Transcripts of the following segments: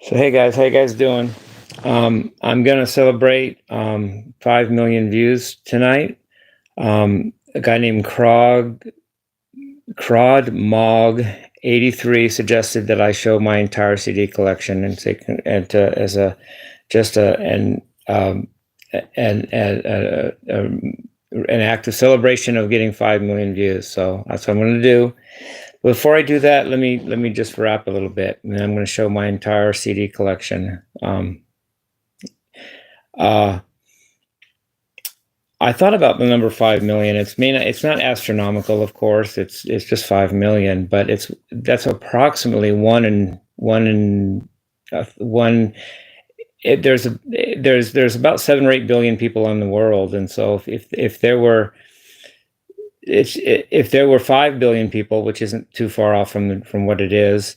So hey guys, how you guys doing? I'm gonna celebrate 5 million views tonight. A guy named Crod Mog 83 suggested that I show my entire CD collection and say as a just a an act of celebration of getting 5 million views. So that's what I'm going to do. Before I do that, let me just wrap a little bit, and I'm going to show my entire CD collection. I thought about the number 5 million. It's not astronomical, of course. It's just 5 million, but that's approximately one. There's about 7 or 8 billion people in the world, and so if there were 5 billion people, which isn't too far off from what it is,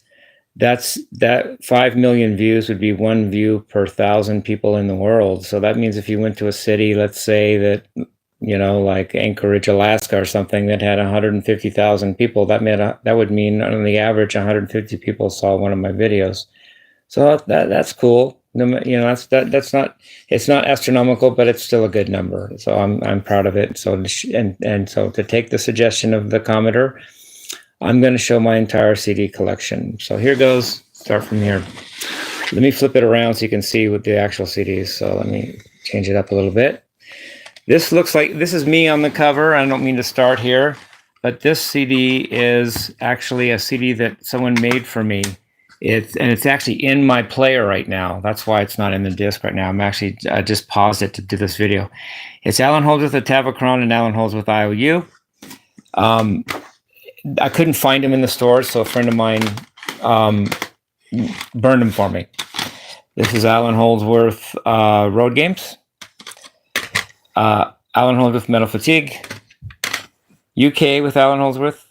that 5 million views would be 1 view per 1,000 people in the world. So that means if you went to a city, let's say that, like Anchorage, Alaska or something, that had 150,000 people, that would mean on the average 150 people saw one of my videos. So that's cool. It's not astronomical, but it's still a good number. So I'm proud of it. So so to take the suggestion of the commenter, I'm going to show my entire CD collection. So here goes. Start from here. Let me flip it around so you can see with the actual CDs. So let me change it up a little bit. This is me on the cover. I don't mean to start here, but this CD is actually a CD that someone made for me. It's actually in my player right now. That's why it's not in the disc right now. I just paused it to do this video. It's Allan Holdsworth with Tavachron and Allan Holdsworth with IOU. I couldn't find him in the stores, so a friend of mine burned him for me. This is Allan Holdsworth Road Games. Allan Holdsworth Metal Fatigue. UK with Allan Holdsworth.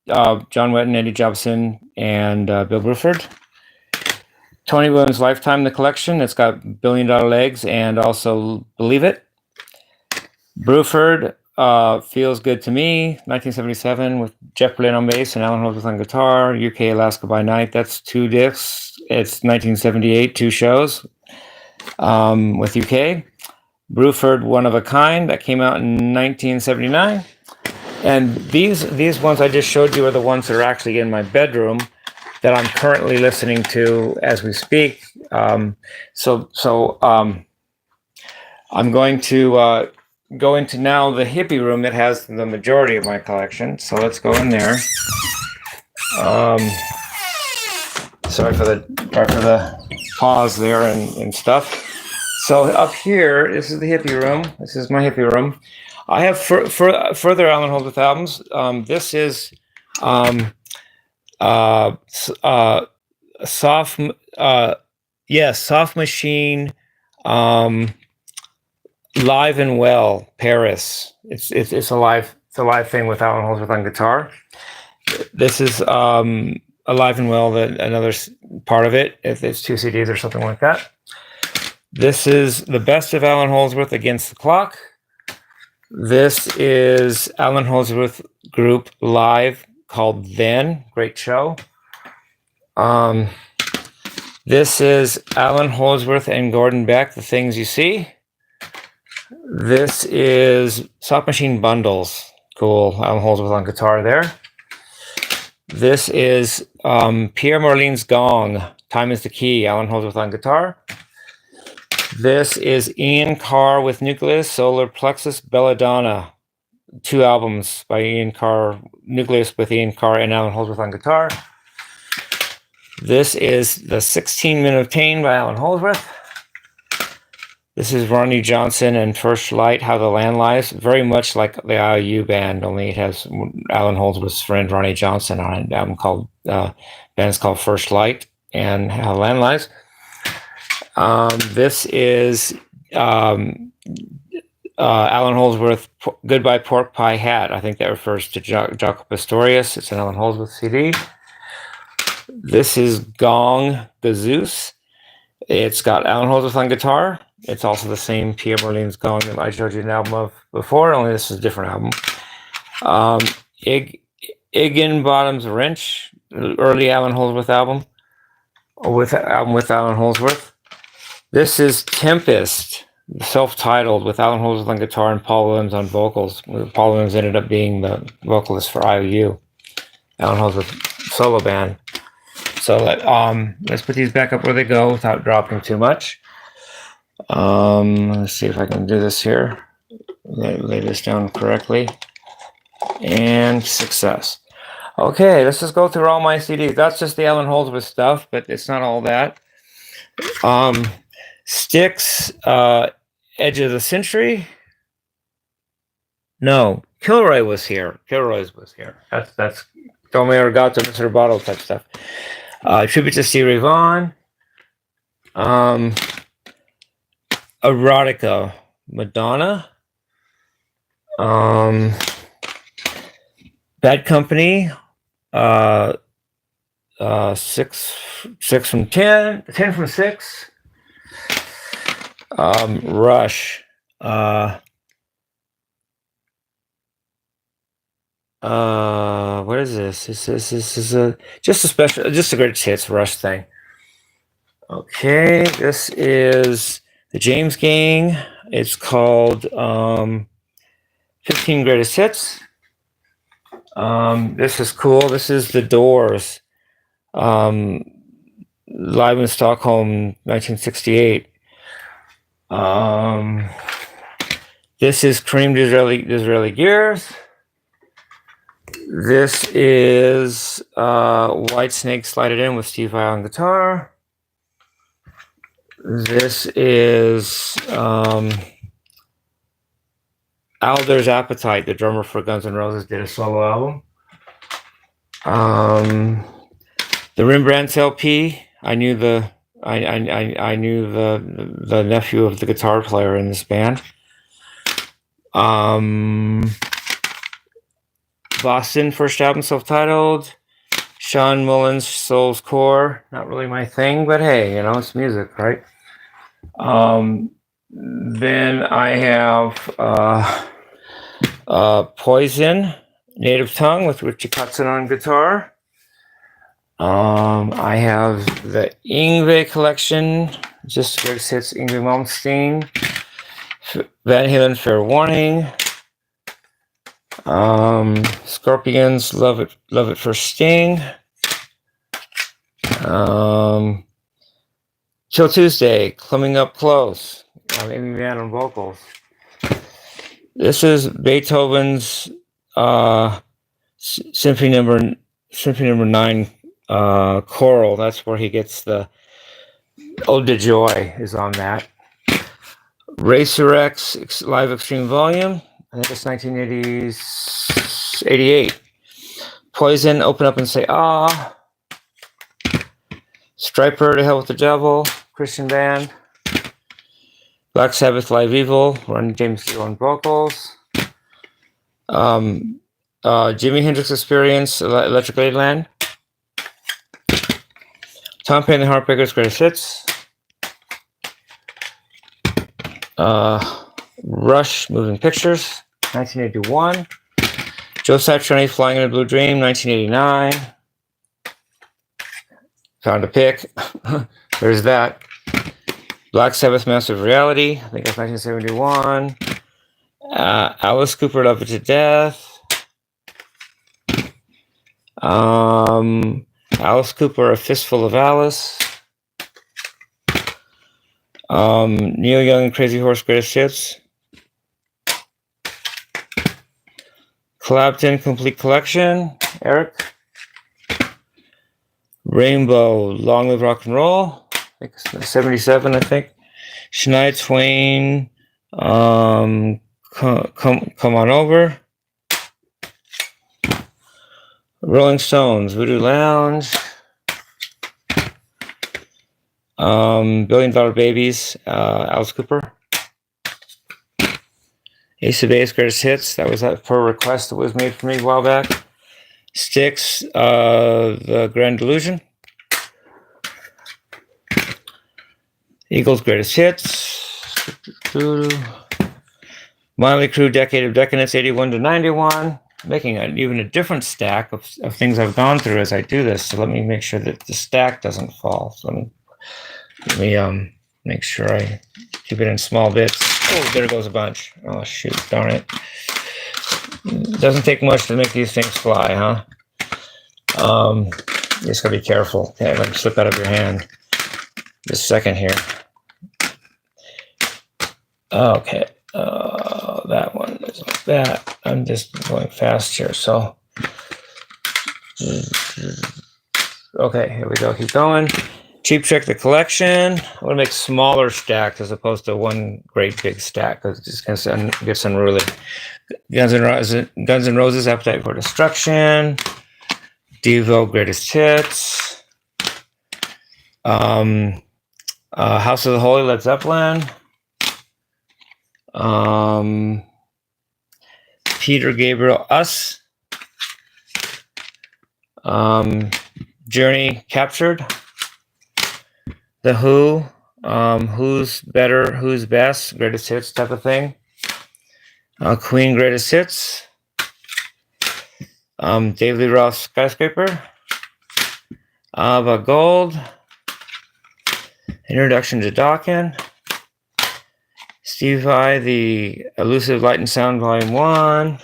John Wetton, Eddie Jobson, and Bill Bruford. Tony Williams Lifetime, the collection. It's got $1 Billion Legs and also Believe It. Bruford, Feels Good to Me, 1977, with Jeff Berlin on bass and Allan Holdsworth on guitar. UK Alaska by Night, that's 2 discs. It's 1978, 2 shows with UK. Bruford, One of a Kind, that came out in 1979. And these ones I just showed you are the ones that are actually in my bedroom that I'm currently listening to as we speak. I'm going to go into now the hippie room that has the majority of my collection. So let's go in there. Sorry for the pause there and stuff. So up here, this is the hippie room. This is my hippie room. I have further Allan Holdsworth albums. This is Soft Machine, Live and Well, Paris. It's a live thing with Allan Holdsworth on guitar. This is Alive and Well, another part of it. If it's 2 CDs or something like that. This is the best of Allan Holdsworth Against the Clock. This is Allan Holdsworth Group Live called Then. Great show. This is Allan Holdsworth and Gordon Beck, The Things You See. This is Soft Machine Bundles. Cool. Allan Holdsworth on guitar there. This is Pierre Morlin's Gong. Time is the Key. Allan Holdsworth on guitar. This is Ian Carr with Nucleus, Solar Plexus, Belladonna. 2 albums by Ian Carr, Nucleus with Ian Carr and Allan Holdsworth on guitar. This is The 16 Men of Pain by Allan Holdsworth. This is Ronnie Johnson and First Light, How the Land Lies. Very much like the IOU band, only it has Allan Holdsworth's friend Ronnie Johnson on it. Album called band's called First Light and How the Land Lies. This is Allan Holdsworth Goodbye Pork Pie Hat. I think that refers to Jaco Pastorius. It's an Allan Holdsworth CD. This is Gong the Zeus. It's got Allan Holdsworth on guitar. It's also the same Pierre Morlin's Gong that I showed you an album of before, only this is a different album. Higginbottom's Wrench, early Allan Holdsworth album. with Alan Holdsworth. This is Tempest, self-titled, with Alan Holdsworth on guitar and Paul Williams on vocals. Paul Williams ended up being the vocalist for IOU, Alan Holdsworth solo band. So let's put these back up where they go without dropping too much. Let's see if I can do this here. Lay this down correctly. And success. Okay, let's just go through all my CDs. That's just the Alan Holdsworth stuff, but it's not all that. Styx, Edge of the Century. No, Kilroy was here. Kilroy's was here. That's Tome Regatta, Mr. Bottle type stuff. Tribute to Stevie Vaughan. Erotica, Madonna. Bad Company. 6 from 10, 10 from 6. Rush. What is this? This is just a greatest hits Rush thing. Okay, this is the James Gang. It's called 15 Greatest Hits. This is cool. This is The Doors. Live in Stockholm, 1968. This is Cream Disraeli Gears. This is White Snake Slide It In with Steve Vai on guitar. This is Alder's Appetite, the drummer for Guns N' Roses, did a solo album. The Rembrandts LP. I knew the nephew of the guitar player in this band. Boston, first album, self-titled. Sean Mullins, Soul's Core. Not really my thing, but hey, it's music, right? Then I have Poison, Native Tongue with Richie Kotzen on guitar. I have the Yngwie collection, just greatest hits, Yngwie Malmsteen, Van Halen, Fair Warning, Scorpions, Love It for Sting, Till Tuesday, Coming Up Close, Amy Van on vocals. This is Beethoven's Symphony Number 9 choral. That's where he gets the Ode to Joy is on that. Racer X Live Extreme Volume. I think it's 1988. Poison, Open Up and Say Ah. Striper, To Hell with the Devil, Christian band. Black Sabbath, Live Evil, Ron James Dio on vocals. Jimi Hendrix Experience, Electric Ladyland. Tom Petty and the Heartbreakers, Greatest Hits. Rush, Moving Pictures, 1981. Joe Satriani, Flying in a Blue Dream, 1989. Found a pick. There's that. Black Sabbath, Massive Reality, I think that's 1971. Alice Cooper, Love It to Death. Alice Cooper, A Fistful of Alice. Neil Young and Crazy Horse, Greatest Hits. Clapton, Complete Collection, Eric. Rainbow, Long Live Rock and Roll, I think it's 77, I think. Shania Twain, Come On Over. Rolling Stones, Voodoo Lounge. $1 Billion Babies, Alice Cooper. Ace of Base, Greatest Hits. That was that per request that was made for me a while back. Styx, The Grand Delusion. Eagles, Greatest Hits. Motley Crue, Decade of Decadence, 81 to 91. making even a different stack of things I've gone through as I do this. So let me make sure that the stack doesn't fall. So let me make sure I keep it in small bits. Oh, there goes a bunch. Oh shoot, darn it. Doesn't take much to make these things fly, huh? You just gotta be careful. Okay, let them slip out of your hand. Just a second here. Okay, that one is like that. I'm just going fast here, so. Okay, here we go, keep going. Cheap Trick the collection. I want to make smaller stacks as opposed to one great big stack because it just gets unruly. Guns N' Roses, Appetite for Destruction. Devo, Greatest Hits. House of the Holy, Led Zeppelin. Peter Gabriel, Us. Journey, Captured. The Who, Who's Better, Who's Best, Greatest Hits type of thing. Queen, Greatest Hits. David Lee Roth, Skyscraper. Ava Gold. Introduction to Dawkins. Steve Vai, The Elusive Light and Sound, Volume 1.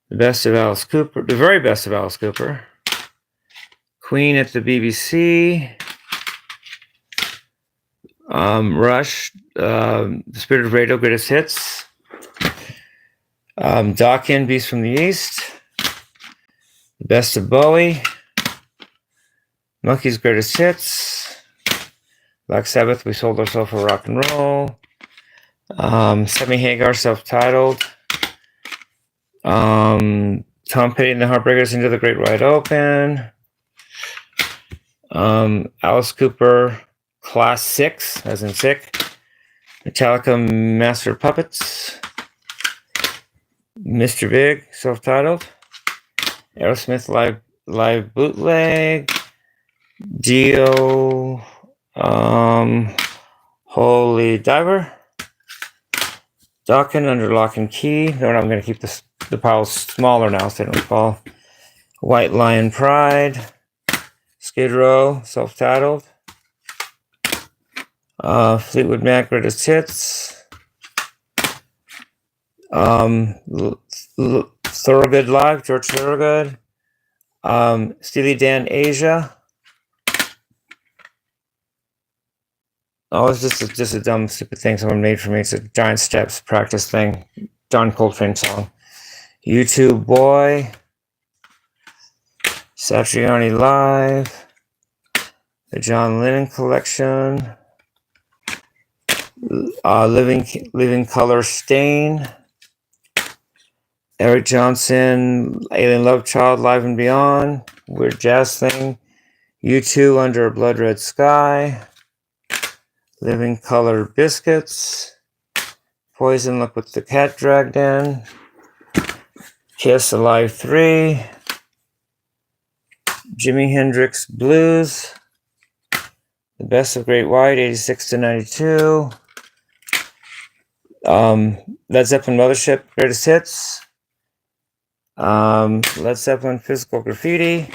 The Best of Alice Cooper, The Very Best of Alice Cooper. Queen at the BBC. Rush, The Spirit of Radio, Greatest Hits. Dawkins, Beast from the East. The Best of Bowie. Monkey's Greatest Hits. Black Sabbath, We Sold Ourselves for Rock and Roll. Sammy Hagar, Self-Titled. Tom Petty and the Heartbreakers, Into the Great Wide Open. Alice Cooper, Class 6, as in sick. Metallica, Master of Puppets. Mr. Big, Self-Titled. Aerosmith, Live Bootleg. Dio, Holy Diver. Dawkins, Under Lock and Key. No, I'm going to keep the piles smaller now so they don't fall. White Lion, Pride. Skid Row, Self-Titled. Fleetwood Mac, Greatest Hits. Thorogood Live, George Thorogood. Steely Dan, Asia. Oh, it's just a dumb, stupid thing someone made for me. It's a Giant Steps practice thing. John Coltrane song. YouTube Boy. Satriani Live. The John Lennon Collection. Living Color Stain. Eric Johnson, Alien Love Child, Live and Beyond. Weird Jazz Thing. U2, Under a Blood Red Sky. Living Color Biscuits. Poison, Look What the Cat Dragged In. Kiss, Alive 3. Jimi Hendrix Blues. The Best of Great White, 86 to 92. Led Zeppelin Mothership, Greatest Hits. Led Zeppelin Physical Graffiti.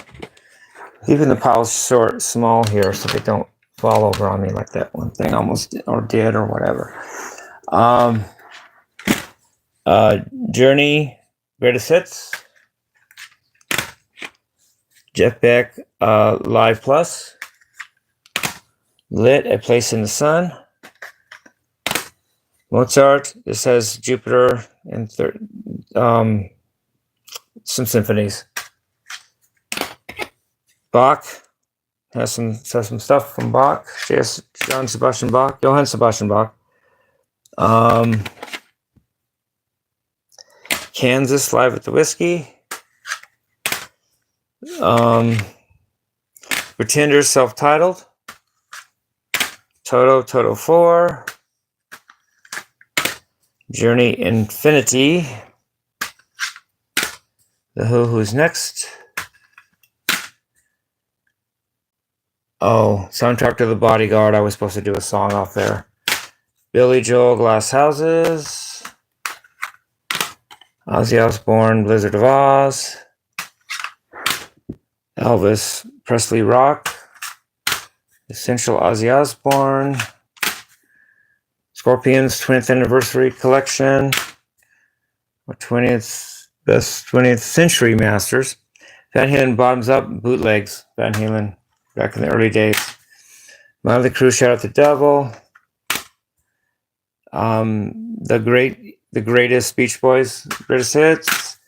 Keeping the piles small here so they don't fall over on me like that one thing almost or did or whatever. Journey, Greatest Hits. Jeff Beck, Live Plus. Lit, A Place in the Sun. Mozart, this has Jupiter and some symphonies. Bach has some stuff from Bach. Johann Sebastian Bach. Kansas, Live at the Whiskey. Pretenders, Self-Titled. Toto 4. Journey, Infinity. The Who's Next. Oh, Soundtrack to the Bodyguard. I was supposed to do a song off there. Billy Joel, Glass Houses. Ozzy Osbourne, Blizzard of Oz. Elvis Presley Rock. Essential Ozzy Osbourne. Scorpions 20th Anniversary Collection. 20th Century Masters. Van Halen Bottoms Up bootlegs. Van Halen back in the early days. Motley Crue Shout Out the Devil. The Greatest Beach Boys Greatest Hits.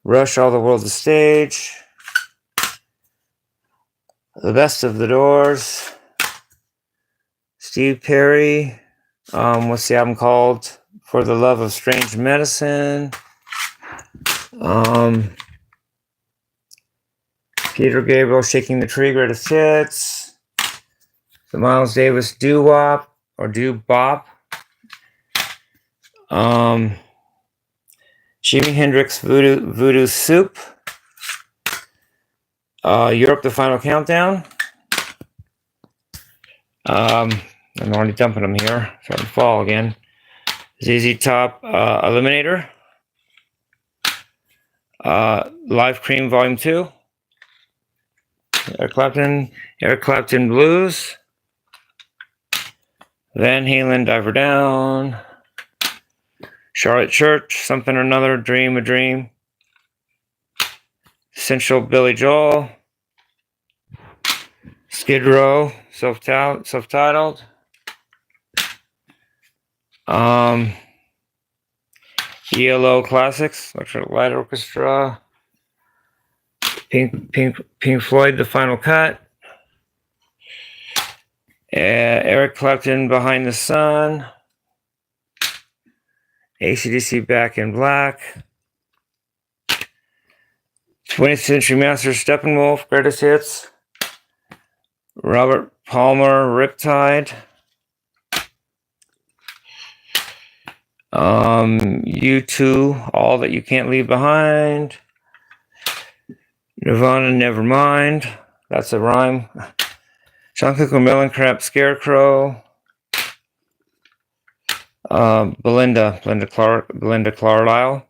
Rush All the World's a Stage. The Best of the Doors. Steve Perry. What's the album called? For the Love of Strange Medicine. Peter Gabriel, Shaking the Tree, Greatest Hits. The Miles Davis Doo Wop or Doo Bop. Jimi Hendrix Voodoo Soup. Europe, The Final Countdown. I'm already dumping them here. Starting to fall again. ZZ Top Eliminator. Live Cream Volume 2. Eric Clapton Blues. Van Halen Diver Down. Charlotte Church, Something or Another, Dream a Dream. Essential Billy Joel. Skid Row, self-titled. ELO Classics, Electric Light Orchestra. Pink Floyd, The Final Cut. Eric Clapton, Behind the Sun. AC/DC, Back in Black. 20th Century Masters, Steppenwolf, Greatest Hits. Robert Palmer, Riptide. U2, All That You Can't Leave Behind. Nirvana, Nevermind. That's a rhyme. Sean Cooke, Mellencamp, Scarecrow. Belinda Carlisle.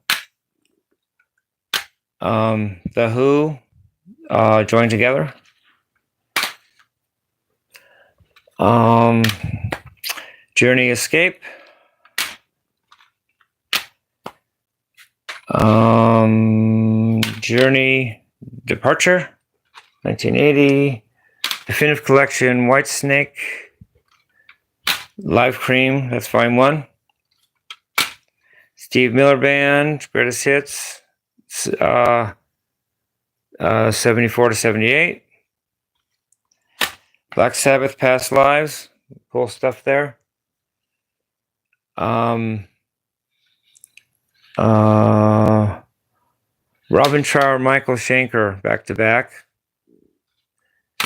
The Who, Join Together. Journey Escape. Journey Departure, 1980. Definitive Collection, Whitesnake. Live Cream, that's Volume 1. Steve Miller Band, Greatest Hits, 74 to 78. Black Sabbath, Past Lives, cool stuff there. Robin Trower, Michael Schenker, back to back.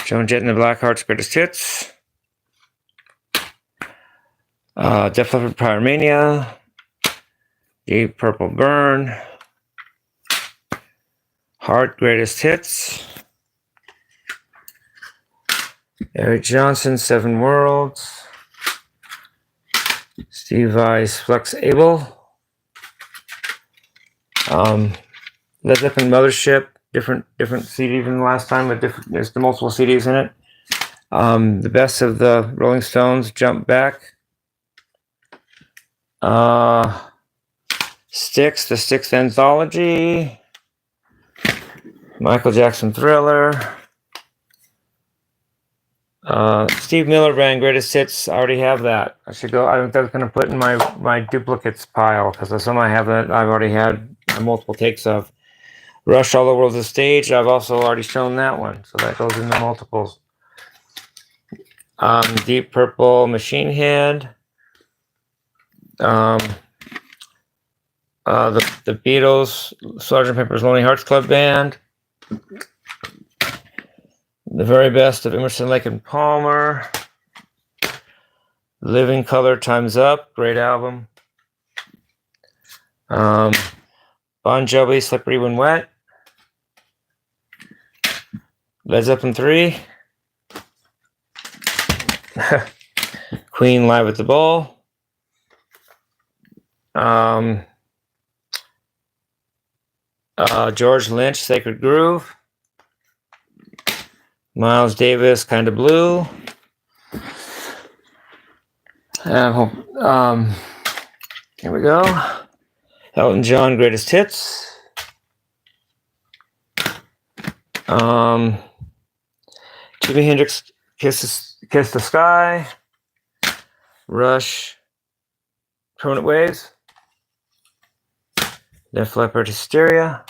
Joan Jett and the Blackhearts, Greatest Hits. Def Leppard, Pyromania. Deep Purple, Burn. Heart, Greatest Hits. Eric Johnson, Seven Worlds. Steve Vai's Flex Able. Led Zeppelin Mothership, different CD than the last time, but there's the multiple CDs in it. The Best of the Rolling Stones, Jump Back. Styx, the Styx Anthology. Michael Jackson Thriller. Steve Miller Band, Greatest Hits. I already have that. I think that's going to put in my duplicates pile, because some I have that I've already had multiple takes of. Rush All the World's a Stage. I've also already shown that one, so that goes in the multiples. Deep Purple, Machine Head. The Beatles, Sgt. Pepper's Lonely Hearts Club Band. The Very Best of Emerson, Lake and Palmer. Living Color, Time's Up, great album. Bon Jovi, Slippery When Wet. Led Zeppelin 3. Queen, Live at the Ball. George Lynch, Sacred Groove. Miles Davis, Kinda Blue. Here we go. Elton John, Greatest Hits. Jimi Hendrix, Kiss the Sky. Rush, Permanent Waves. Def Leppard, Hysteria.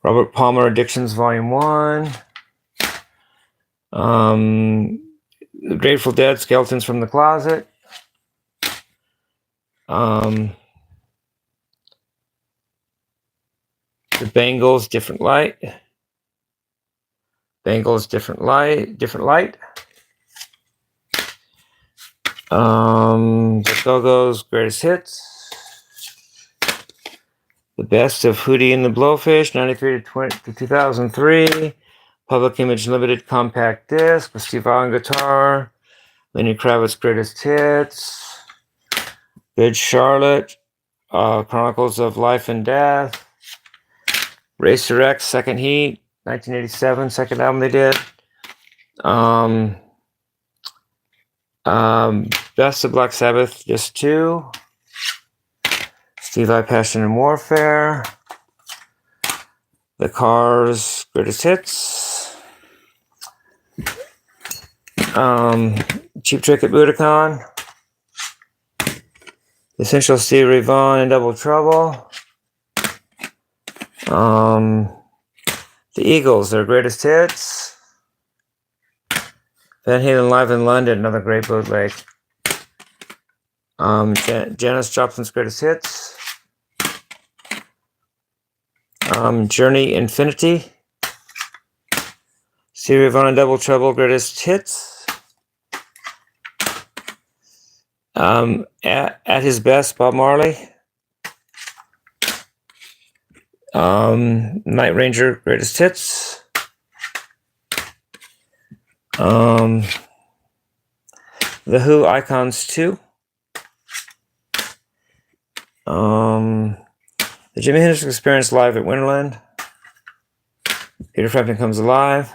Robert Palmer, Addictions, Volume 1. The Grateful Dead, Skeletons from the Closet. The Bangles, Different Light. Bangles, Different Light. The Go-Go's, Greatest Hits. The Best of Hootie and the Blowfish, 93 to 2003. Public Image Limited Compact Disc with Steve Vai on guitar. Lenny Kravitz, Greatest Hits. Good Charlotte. Chronicles of Life and Death. Racer X, Second Heat, 1987, second album they did. Best of Black Sabbath, just 2. Steve Vai, Passion and Warfare. The Cars, Greatest Hits. Cheap Trick at Budokan. Essential Stevie Ray Vaughan and Double Trouble. The Eagles, their Greatest Hits. Van Halen Live in London, another great bootleg. Janis Joplin's Greatest Hits. Journey Infinity. Stevie Ray Vaughan and Double Trouble, Greatest Hits. At His Best, Bob Marley. Night Ranger, Greatest Hits. The Who, Icons 2. The Jimi Hendrix Experience Live at Winterland. Peter Frampton Comes Alive.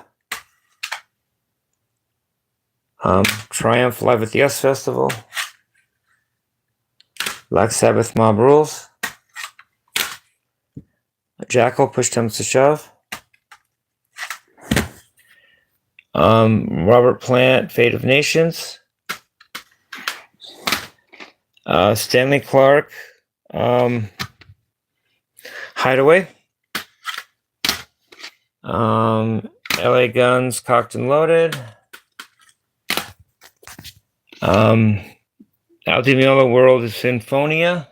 Triumph Live at the Yes Festival. Black Sabbath, Mob Rules. Jackal, Push Comes to Shove. Robert Plant, Fate of Nations. Stanley Clarke, Hideaway. LA Guns, Cocked and Loaded. Al Di Meola, World is Symphonia.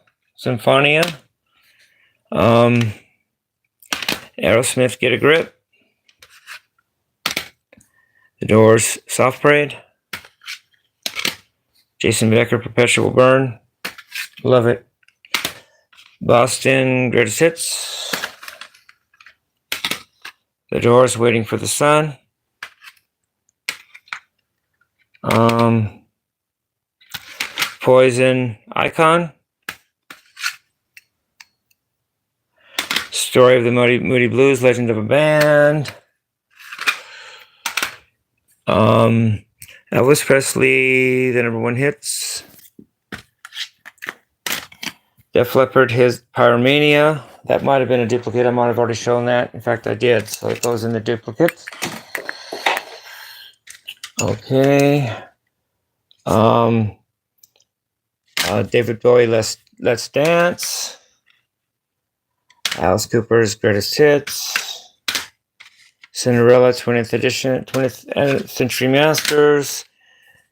Aerosmith, Get a Grip. The Doors, Soft Parade. Jason Becker, Perpetual Burn. Love it. Boston, Greatest Hits. The Doors, Waiting for the Sun. Poison, Icon. Story of the Moody Blues, Legend of a Band. Elvis Presley, the #1 hits. Def Leppard, his Pyromania. That might have been a duplicate. I might have already shown that. In fact, I did. So it goes in the duplicates. Okay. David Bowie, Let's Dance. Alice Cooper's Greatest Hits. Cinderella, 20th edition, 20th Century Masters.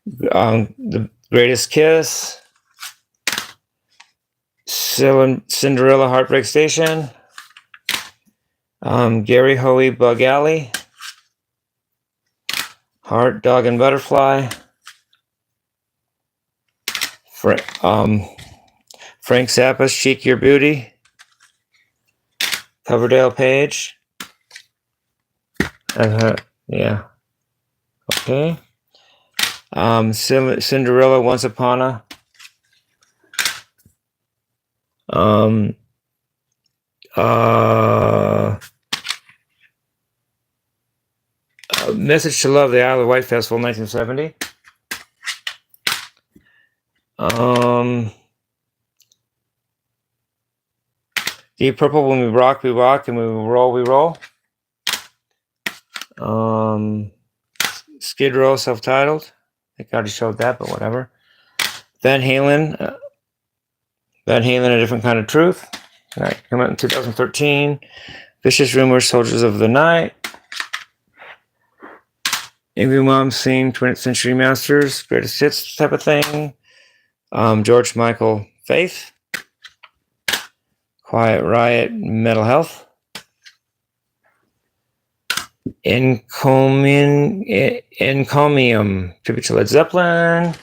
The Greatest Kiss. Cinderella, Heartbreak Station. Gary Hoey, Bug Alley. Heart, Dog and Butterfly. Frank Zappa's Chic Your Booty. Coverdale Page. Yeah. Okay. Cinderella, Once Upon a. Um, Message to Love, the Isle of Wight Festival, 1970. Deep Purple, When We Rock, and When We Roll, We Roll. Skid Row, self-titled. I think I already showed that, but whatever. Van Halen, A Different Kind of Truth. That came out in 2013. Vicious Rumors, Soldiers of the Night. Angry Mom Scene, 20th Century Masters, Greatest Hits type of thing. George Michael, Faith. Quiet Riot, Mental Health. Encomium, tribute to Led Zeppelin.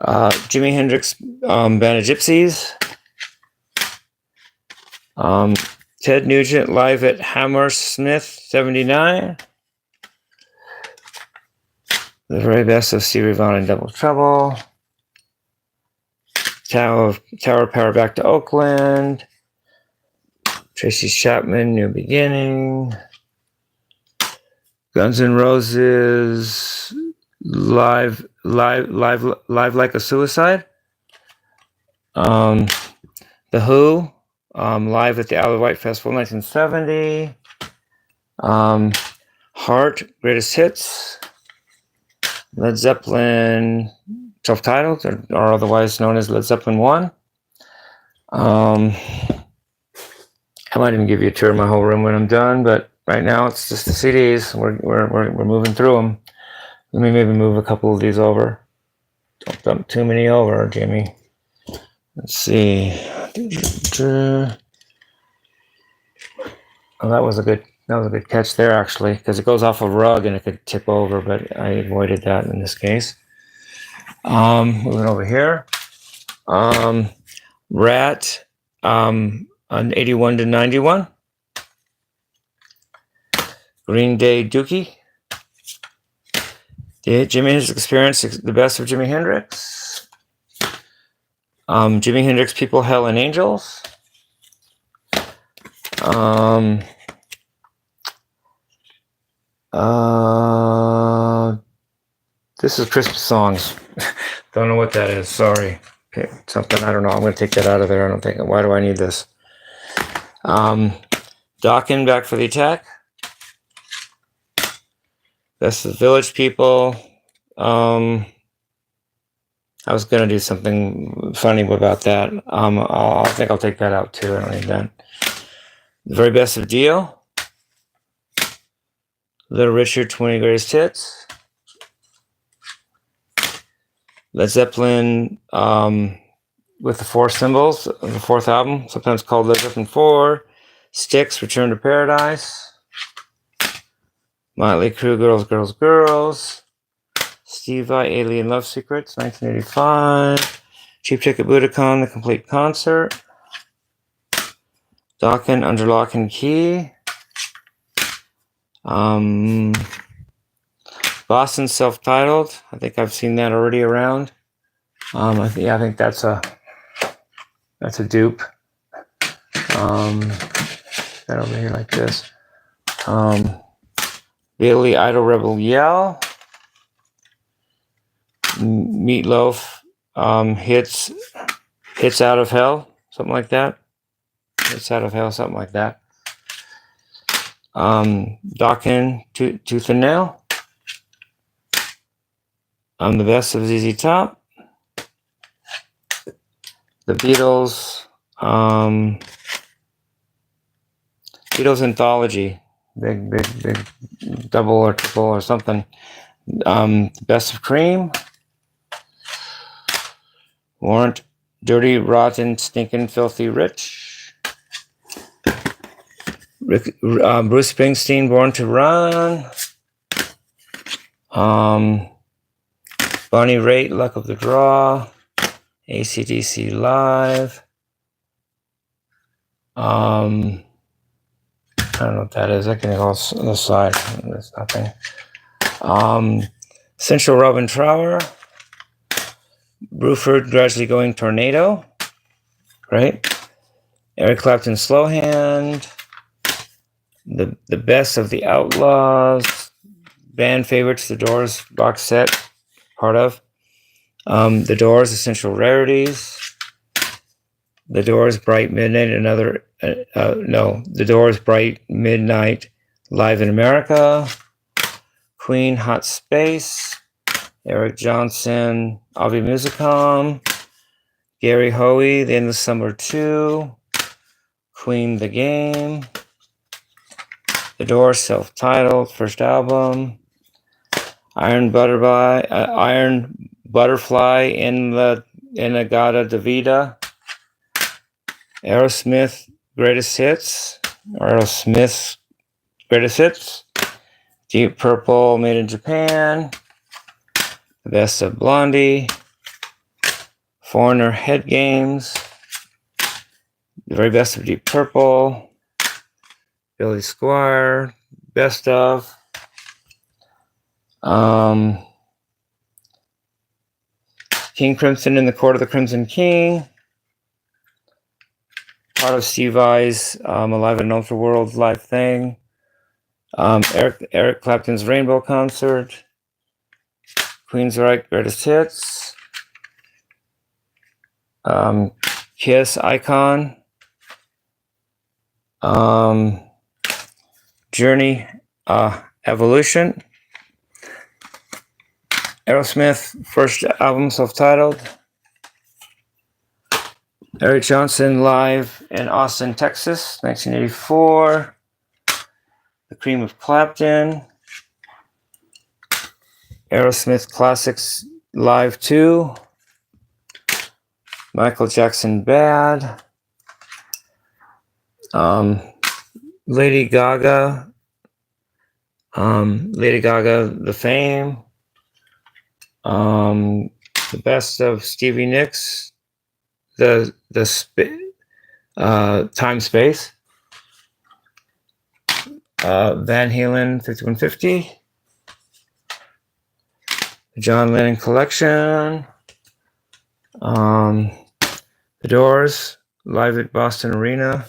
Jimi Hendrix, Band of Gypsies. Ted Nugent, live at Hammersmith, 79. The Very Best of Stevie Vaughan and Double Trouble. Tower Power, Back to Oakland. Tracy Chapman, New Beginning. Guns N' Roses, live like a Suicide. The Who, live at the Isle of Wight Festival, 1970. Heart, Greatest Hits. Led Zeppelin, self-titled, or otherwise known as Led Zeppelin 1. I might even give you a tour of my whole room when I'm done, but right now it's just the CDs. We're moving through them. Let me maybe move a couple of these over. Don't dump too many over, Jimmie. Let's see. Oh, that was a good catch there, actually, because it goes off a rug and it could tip over, but I avoided that in this case. Moving over here. Rat, on 81 to 91. Green Day, Dookie. The Jimi Hendrix Experience, The Best of Jimi Hendrix. Jimi Hendrix, People, Hell, and Angels. This is Christmas songs. Don't know what that is. Sorry. Okay, something, I don't know. I'm going to take that out of there. I don't think. Why do I need this? Dokken, Back for the Attack. That's the Village People. I was going to do something funny about that. I think I'll take that out too. I don't need that. The Very Best of Dio. Little Richard, 20 Greatest Hits. Led Zeppelin, with the Four Symbols, the fourth album, sometimes called Led Zeppelin 4. Styx, Return to Paradise. Motley Crue, Girls, Girls, Girls. Steve Vai, Alien Love Secrets, 1985. Cheap Ticket Budokan, The Complete Concert. Dokken, Under Lock and Key. Boston, self-titled. I think I've seen that already around. I think that's a dupe. That over here like this. Billy Idol, Rebel Yell. Meatloaf, hits Out of Hell, something like that. Hits Out of Hell, something like that. Dokken, Tooth and Nail. The Best of ZZ Top. The Beatles. Beatles Anthology. Big double or triple or something. Best of Cream. Warrant, Dirty, Rotten, Stinking, Filthy, Rich. Bruce Springsteen, Born to Run. Bonnie Raitt, Luck of the Draw. AC/DC Live. I don't know what that is. I can go on the side. There's nothing. Central Robin Trower. Bruford, Gradually Going Tornado. right? Eric Clapton, Slow Hand. The Best of the Outlaws. Band Favorites, The Doors box set, part of. The Doors, Essential Rarities. The Doors, Bright Midnight, The Doors, Bright Midnight, Live in America. Queen, Hot Space. Eric Johnson, Avi Musicom. Gary Hoey, The Endless Summer 2. Queen, The Game. The Doors, self-titled, first album. Iron Butterfly, Inagata Davida. Aerosmith's Greatest Hits. Deep Purple, Made in Japan. The Best of Blondie. Foreigner, Head Games. The Very Best of Deep Purple. Billy Squire, Best of. King Crimson in the Court of the Crimson King. Part of Steve Vai's Alive and Ultra World live thing. Eric Clapton's Rainbow Concert. Queensryche Greatest Hits. Kiss Icon. Journey Evolution. Aerosmith, first album, self-titled. Eric Johnson, live in Austin, Texas, 1984. The Cream of Clapton. Aerosmith Classics, Live 2. Michael Jackson, Bad. Lady Gaga, The Fame. The Best of Stevie Nicks, Time Space. Van Halen, 5150. The John Lennon Collection. The Doors, Live at Boston Arena.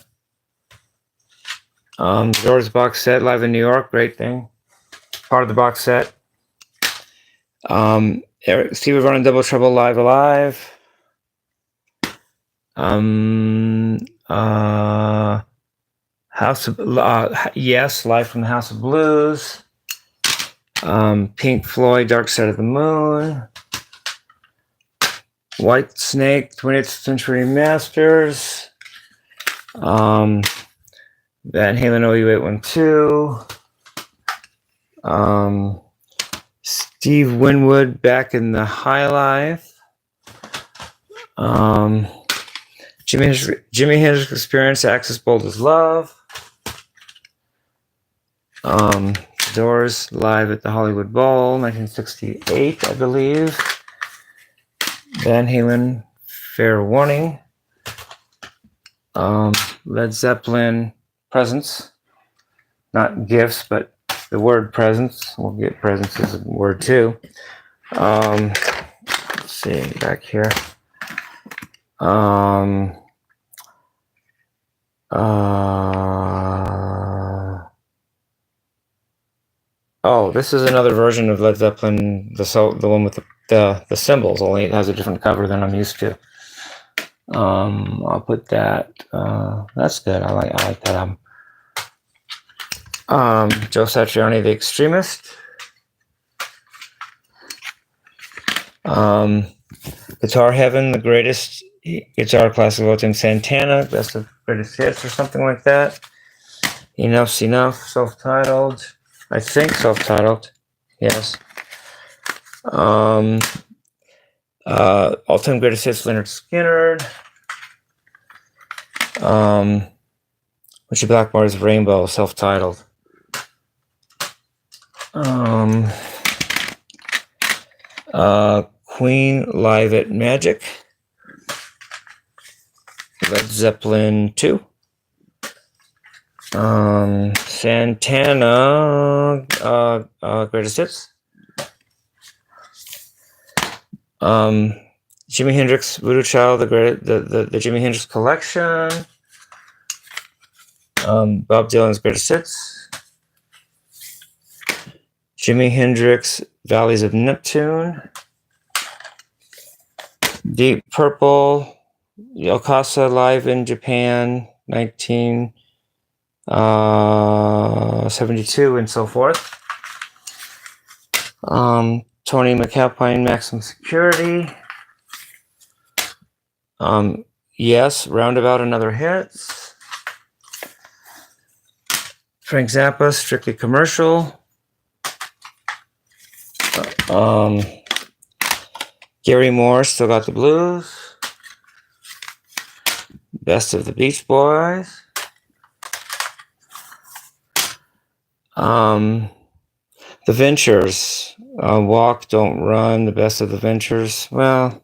The Doors box set, Live in New York, great thing. Part of the box set. Stevie Ray Vaughan, Double Trouble, Live Alive. Yes, Live from the House of Blues. Pink Floyd, Dark Side of the Moon. White Snake, 20th Century Masters. Van Halen, OU812. Steve Winwood, Back in the High Life. Jimi Hendrix Experience, Axis Bold as Love. Doors, Live at the Hollywood Bowl, 1968, I believe. Van Halen, Fair Warning. Led Zeppelin, Presents. Not gifts, but the word presents. We'll get presents as a word too. Let's see, back here. Oh, this is another version of Led Zeppelin, the one with the cymbals, only it has a different cover than I'm used to. I'll put that. That's good. I like that album. Joe Satriani, The Extremist. Guitar Heaven, the greatest guitar classic of all time. Santana, Best of Greatest Hits, or something like that. Enough's Enough, self-titled. I think self-titled. Yes. All-time greatest hits, Leonard Skinner. Richie Blackmore's Rainbow, self-titled. Queen, Live at Magic. Led Zeppelin 2. Santana, Greatest Hits. Jimi Hendrix, Voodoo Child, the Jimi Hendrix collection. Bob Dylan's greatest hits. Jimi Hendrix, Valleys of Neptune. Deep Purple, Yokasa live in Japan, 1972, and so forth. Tony McAlpine, Maximum Security. Yes, Roundabout, Another Hits. Frank Zappa, Strictly Commercial. Gary Moore, Still Got the Blues. Best of the Beach Boys. The Ventures, Walk, Don't Run, The Best of the Ventures. Well,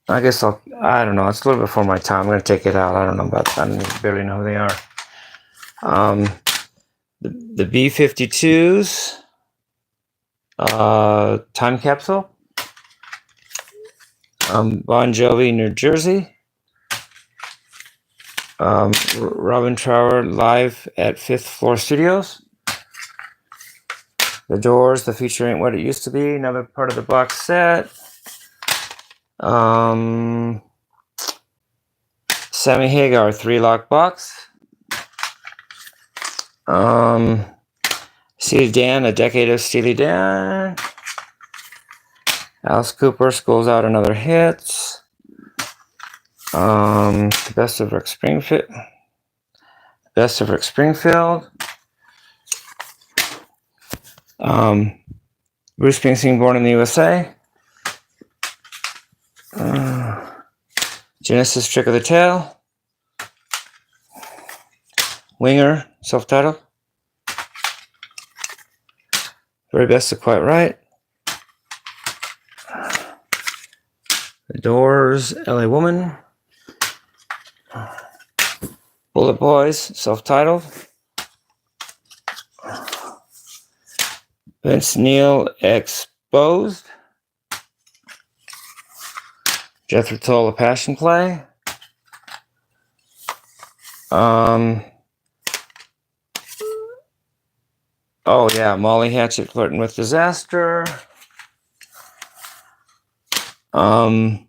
I guess I don't know. It's a little before my time. I'm going to take it out. I don't know about that. I barely know who they are. The B-52s, Time Capsule. Bon Jovi, New Jersey. Robin Trower, live at Fifth Floor Studios. The Doors, The Future Ain't What It Used to Be, another part of the box set. Sammy Hagar, 3-lock box. Steely Dan, A Decade of Steely Dan. Alice Cooper, School's Out, Another Hits. The Best of Rick Springfield. Bruce Springsteen, Born in the USA. Genesis, Trick of the Tail. Winger, self-titled. Very Best of Quite Right. The Doors, LA Woman. Bullet Boys, self-titled. Vince Neil, Exposed. Jethro Tull, A Passion Play. Oh yeah, Molly Hatchet, Flirting with Disaster. Mahavishnu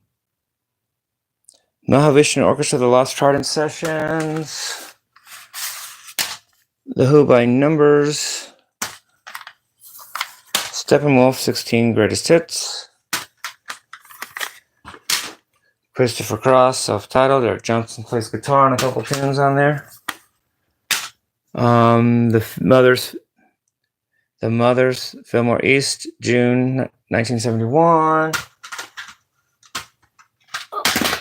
Orchestra, The Lost Trident Sessions. The Who by Numbers. Steppenwolf, 16 Greatest Hits. Christopher Cross, self-titled. Eric Johnson plays guitar and a couple tunes on there. The Mothers, Fillmore East, June 1971.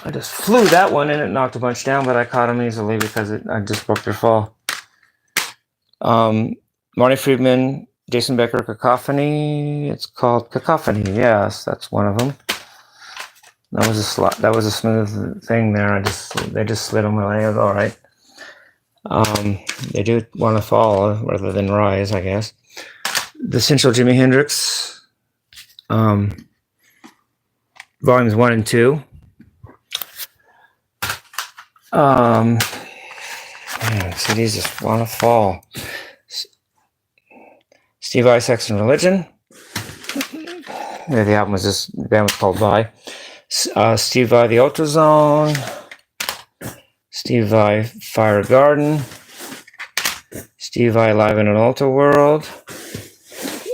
I just flew that one and it knocked a bunch down, but I caught them easily because I just broke their fall. Marty Friedman, Jason Becker, Cacophony. It's called Cacophony. Yes, that's one of them. That was a smooth thing there. They just slid them away. It was all right. They do want to fall rather than rise, I guess. The Essential Jimi Hendrix, volumes 1 and 2. CDs just want to fall. Steve Vai, Sex and Religion. Yeah, the band was called Vai. Steve Vai, The Ultrazone. Steve Vai, Fire Garden. Steve Vai, Live in an Altar World.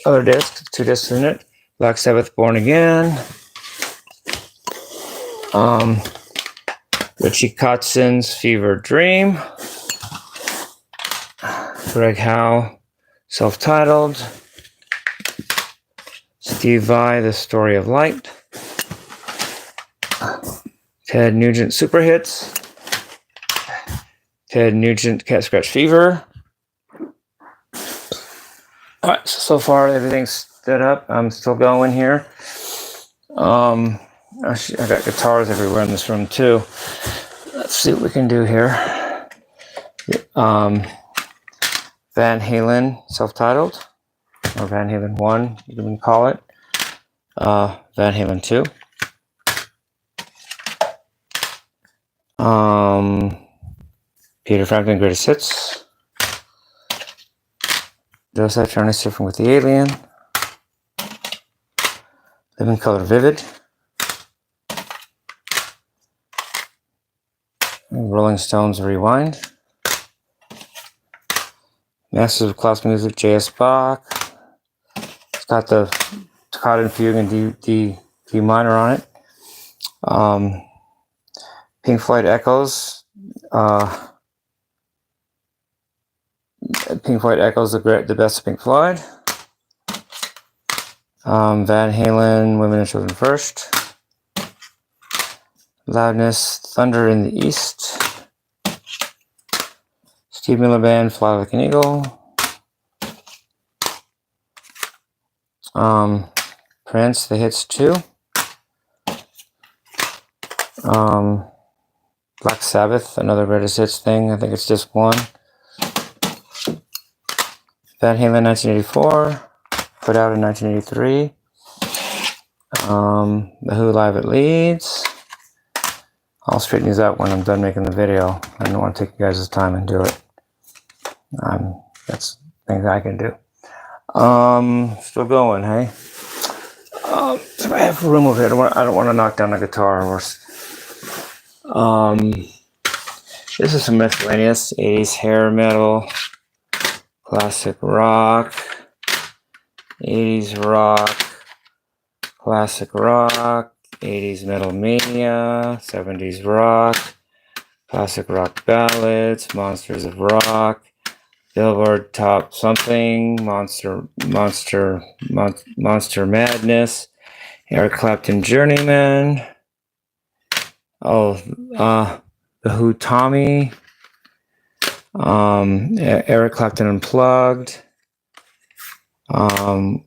Other discs, 2 discs in it. Black Sabbath, Born Again. Richie Kotzen's Fever Dream. Greg Howe, self-titled. Steve Vai, The Story of Light. Ted Nugent, Super Hits. Ted Nugent, Cat Scratch Fever. All right, so far everything's stood up. I'm still going here. I got guitars everywhere in this room too. Let's see what we can do here. Van Halen, self-titled, or Van Halen 1, you can call it. Van Halen 2. Peter Frampton Greatest Hits. Joe Satriani Surfing with the Alien. Living Color Vivid. Rolling Stones Rewind. Masters of Classical Music, J.S. Bach. It's got the Toccata and Fugue and D minor on it. Pink Floyd Echoes. Pink Floyd Echoes, the best of Pink Floyd. Van Halen, Women and Children First. Loudness, Thunder in the East. Steve Miller Band, Fly Like an Eagle. Prince, The Hits 2. Black Sabbath, another Greatest Hits thing. I think it's just one. Van Halen, 1984. Put out in 1983. The Who Live at Leeds. I'll straighten these out when I'm done making the video. I don't want to take you guys' time and do it. That's things I can do. Still going, hey? So I have room over here. I don't want to knock down the guitar. This is some miscellaneous 80s hair metal, classic rock, 80s rock, classic rock, 80s metal mania, 70s rock, classic rock ballads, monsters of rock, Billboard top something, monster madness, Eric Clapton Journeyman, the Who Tommy, Eric Clapton Unplugged,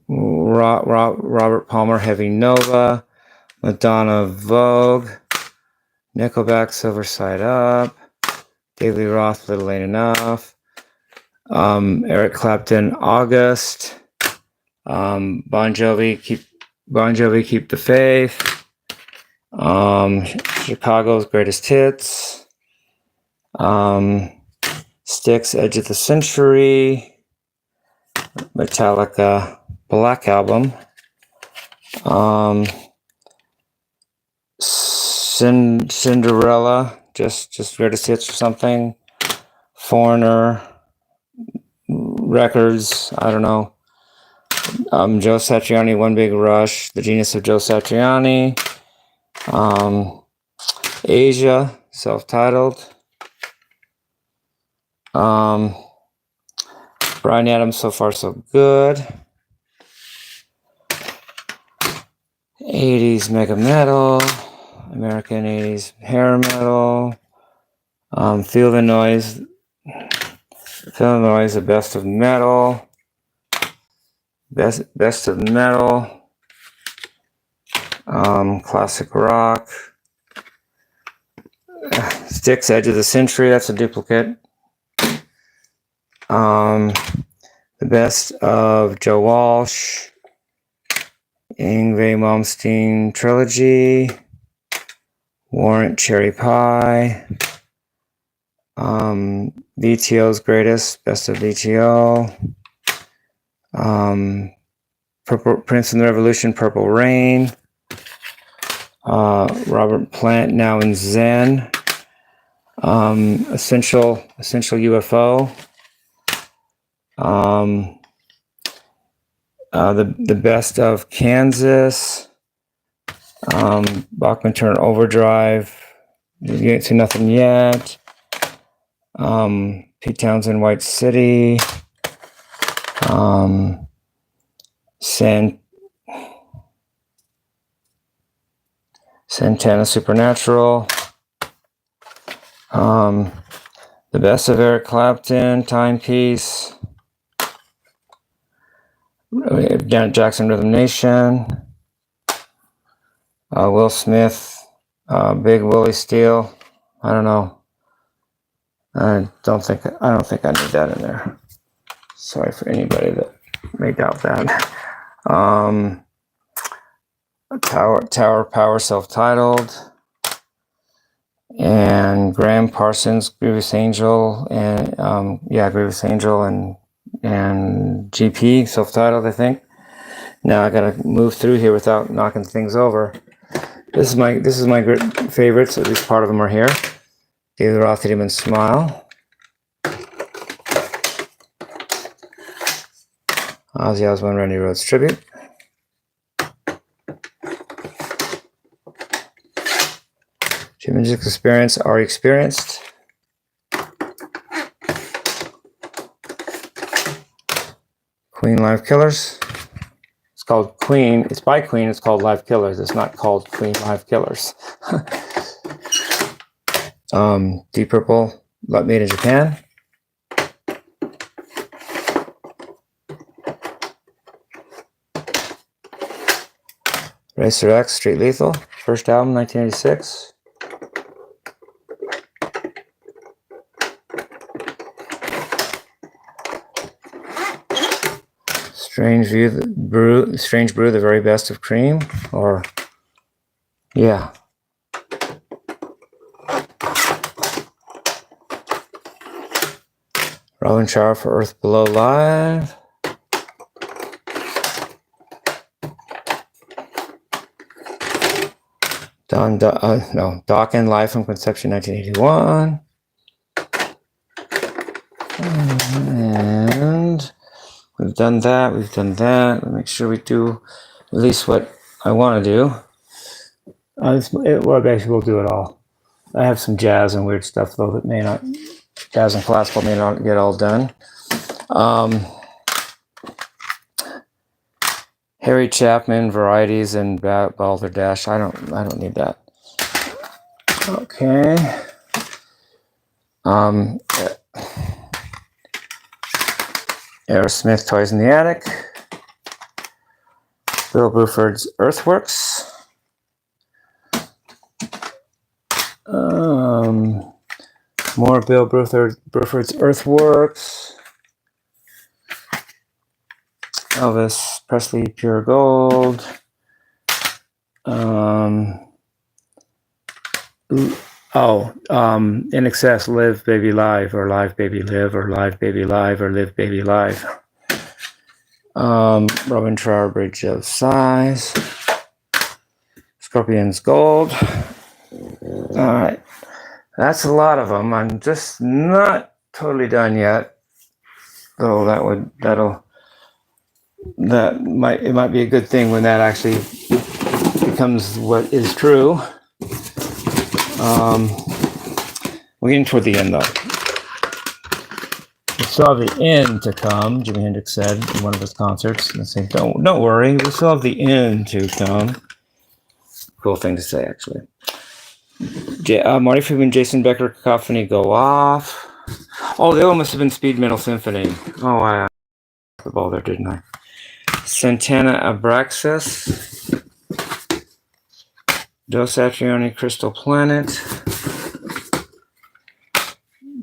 Robert Palmer Heavy Nova, Madonna Vogue, Nickelback Silver Side Up, David Lee Roth Little Ain't Enough, Eric Clapton August, Bon Jovi Keep the Faith, Chicago's Greatest Hits, Styx Edge of the Century, Metallica Black Album, Cinderella, just Greatest Hits or something, Foreigner Records, I don't know, Joe Satriani, One Big Rush, The Genius of Joe Satriani, Asia, self-titled, Bryan Adams, So Far So Good, 80s mega metal, American 80s hair metal, Feel the Noise, the best of metal, best of metal, classic rock, Styx Edge of the Century, that's a duplicate, the best of Joe Walsh, Yngwie Malmsteen Trilogy, Warrant Cherry Pie, VTO's Greatest, Best of VTO, Prince and the Revolution, Purple Rain, Robert Plant, Now in Zen, Essential UFO, the Best of Kansas, Bachman Turner Overdrive, You Ain't Seen Nothing Yet, Pete Townsend White City, Santana Supernatural, the Best of Eric Clapton, Timepiece, Janet Jackson Rhythm Nation, Will Smith, Big Willie Steele. I don't know. I don't think I need that in there. Sorry for anybody that may doubt that. Tower Power self-titled, and Graham Parsons, Grievous Angel, and Grievous Angel and GP self-titled, I think. Now I gotta move through here without knocking things over. This is my favorites. At least part of them are here. David Roth, Tiedemann Smile. Ozzy Osbourne, Randy Rhoads Tribute. Jimmy Music Experience, Are You Experienced? Queen Live Killers. It's called Queen. It's by Queen. It's called Live Killers. It's not called Queen Live Killers. Deep Purple, Made in Japan. Racer X, Street Lethal, first album, 1986. Strange Brew, The Very Best of Cream, or yeah. Robin Char for Earth Below Live. Dokken Live from Conception, 1981. And we've done that. Let's make sure we do at least what I want to do. Basically, we'll do it all. I have some jazz and weird stuff, though, that may not, jazz and classical may not get all done. Harry Chapman, Varieties, and Balderdash. I don't need that. Okay. Aerosmith, Toys in the Attic. Bill Bruford's Earthworks. More Bill Bruford's Earthworks. Elvis Presley, Pure Gold. In Excess, Live Baby Live, or Live Baby Live, or Live Baby Live, or Live Baby Live. Robin Trowbridge of Size. Scorpions Gold. All right, that's a lot of them. I'm just not totally done yet, though. It might be a good thing when that actually becomes what is true. We're getting toward the end, though. We still have the end to come, Jimi Hendrix said in one of his concerts. And say, don't worry, we still have the end to come. Cool thing to say, actually. Marty Friedman, Jason Becker, Cacophony, Go Off. Oh, the other one must have been Speed Metal Symphony. Oh, I put the ball there, didn't I? Santana Abraxas. Joe Satriani, Crystal Planet.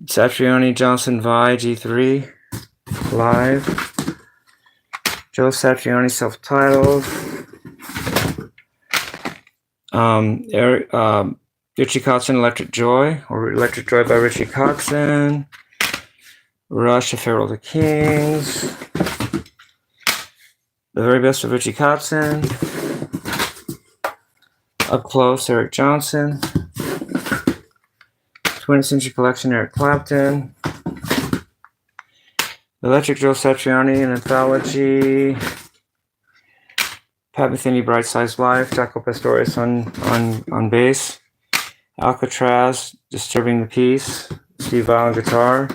Satriani, Johnson, Vi, G3, Live. Joe Satriani, self-titled. Richie Kotzen, Electric Joy, or Electric Joy by Richie Kotzen. Rush, A Farewell to Kings. The Very Best of Richie Kotzen. Up Close, Eric Johnson. 20th Century Collection, Eric Clapton. Electric Joe Satriani, an anthology. Pat Metheny, Bright Size Life. Jaco Pastorius on bass. Alcatraz, Disturbing the Peace. Steve Vai on guitar.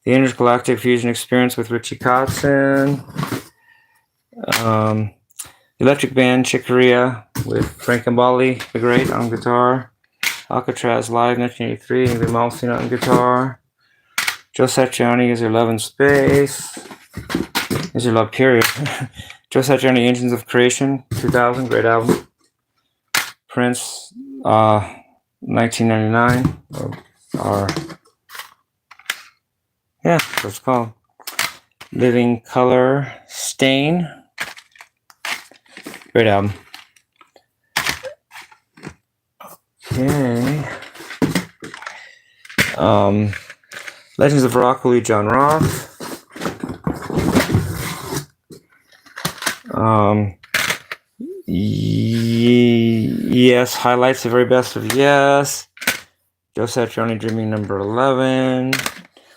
The Intergalactic Fusion Experience with Richie Kotzen. Electric Band, Chicoria with Frank Gambale, the Great, on guitar. Alcatraz Live, 1983, Ingrid Malmsteen on guitar. Joe Satriani, Is Your Love in Space. Is Your Love, period. Joe Satriani, Engines of Creation, 2000, great album. Prince, 1999, that's what it's called. Living Color, Stain. Great album. Okay. Legends of Rock, Lee John Roth. Yes, highlights the very best of Yes. Joe Satriani Dreaming number 11.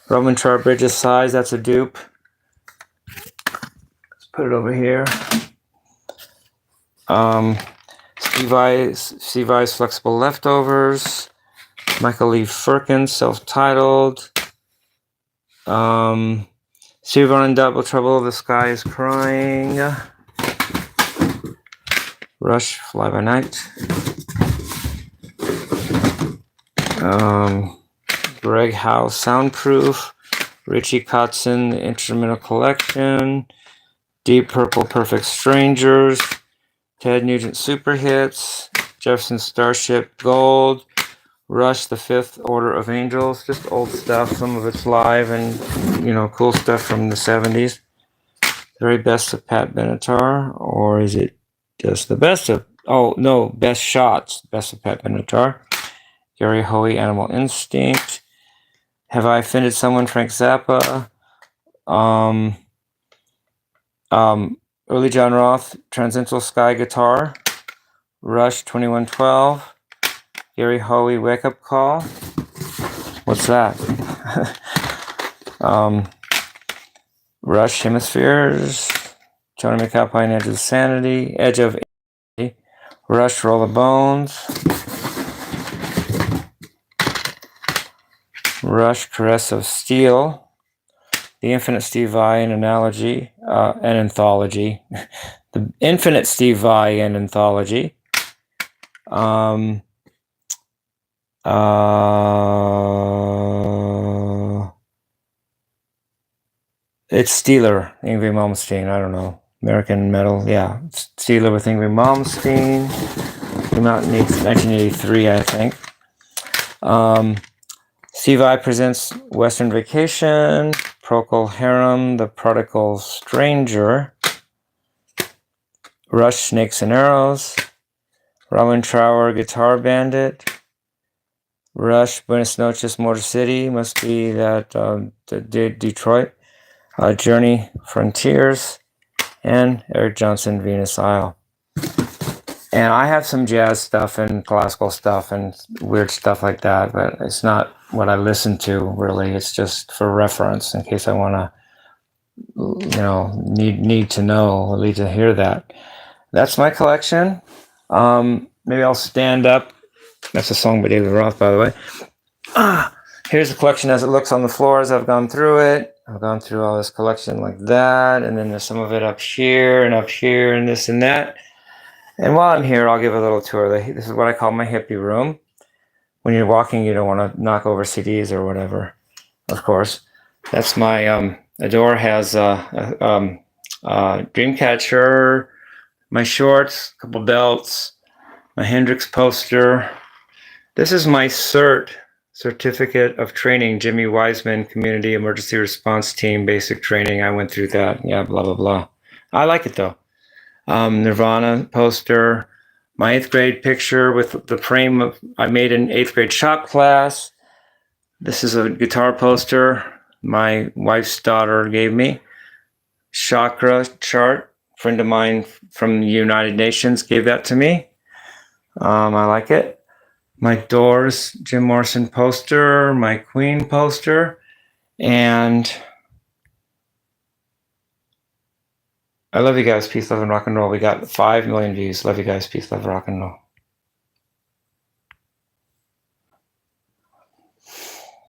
Roman Chart Bridges Size, that's a dupe. Let's put it over here. Steve Vai's Flexible Leftovers. Michael Lee Firkin, self-titled. Steve Ray Vaughan, Double Trouble, The Sky is Crying. Rush, Fly by Night. Greg Howe, Soundproof. Richie Kotzen, The Instrumental Collection. Deep Purple, Perfect Strangers. Ted Nugent, Super Hits. Jefferson Starship, Gold. Rush, The Fifth Order of Angels. Just old stuff. Some of it's live and, cool stuff from the 70s. Very best of Pat Benatar. Or is it just the best of... Oh, no. Best Shots. Best of Pat Benatar. Gary Hoey, Animal Instinct. Have I Offended Someone? Frank Zappa. Early John Roth, Transcendental Sky Guitar. Rush, 2112. Gary Hoey, Wake Up Call. What's that? Rush, Hemispheres. Tony McAlpine, Edge of Sanity. Edge of Sanity. Rush, Roll the Bones. Rush, Caress of Steel. The Infinite Steve Vai, an anthology. The Infinite Steve Vai, an anthology. It's Steeler, Yngwie Malmsteen. I don't know. American Metal. Yeah. Steeler with Yngwie Malmsteen. Came out in 1983, I think. Steve Vai presents Western Vacation. Procol Harum, The Prodigal Stranger. Rush, Snakes and Arrows. Robin Trower, Guitar Bandit. Rush, Buenos Noches, Motor City. Must be that Detroit. Journey, Frontiers. And Eric Johnson, Venus Isle. And I have some jazz stuff and classical stuff and weird stuff like that, but it's not what I listen to, really. It's just for reference in case I want to, need to know or need to hear that. That's my collection. Maybe I'll stand up. That's a song by David Roth, by the way. Here's the collection as it looks on the floor as I've gone through it. I've gone through all this collection like that, and then there's some of it up here and this and that. And while I'm here, I'll give a little tour. This is what I call my hippie room. When you're walking, you don't want to knock over CDs or whatever, of course. That's my, the door has a Dreamcatcher, my shorts, a couple belts, my Hendrix poster. This is my certificate of training, Jimmie Wiseman Community Emergency Response Team basic training. I went through that. Yeah, blah, blah, blah. I like it, though. Nirvana poster, my 8th grade picture with the frame of I made in 8th grade shop class. This is a guitar poster my wife's daughter gave me. Chakra chart, friend of mine from the United Nations gave that to me. I like it. My Doors, Jim Morrison poster, my Queen poster, and I love you guys. Peace, love, and rock and roll. We got 5 million views. Love you guys. Peace, love, rock and roll.